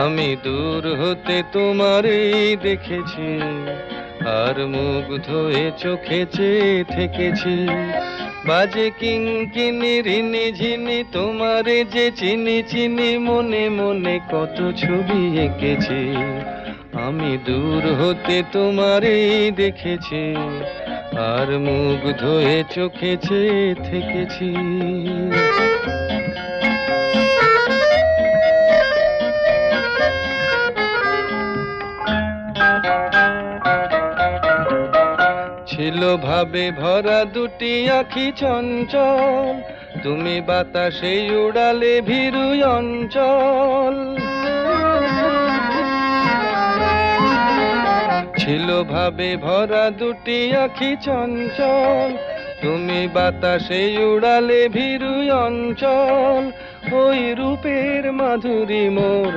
আমি দূর হতে তোমারই দেখেছি, আর মুগ্ধ হয়ে চোখে চেয়ে থেকেছি। বাজে কিঙ্কিনি রিনি ঝিনি তোমারে যে চিনি চিনি, মনে মনে কত ছবি এঁকেছি। আমি দূর হতে তোমারই দেখেছি, আর মুগ্ধ হয়ে চোখে চেয়ে থেকেছি। ছিল ভাবে ভরা দুটি আঁখি চঞ্চল, তুমি বাতাসে উড়ালে ভীরু অঞ্চল। ছিল ভাবে ভরা দুটি আঁখি চঞ্চল, তুমি বাতাসে উড়ালে ভীরু অঞ্চল। ওই রূপের মাধুরী মোর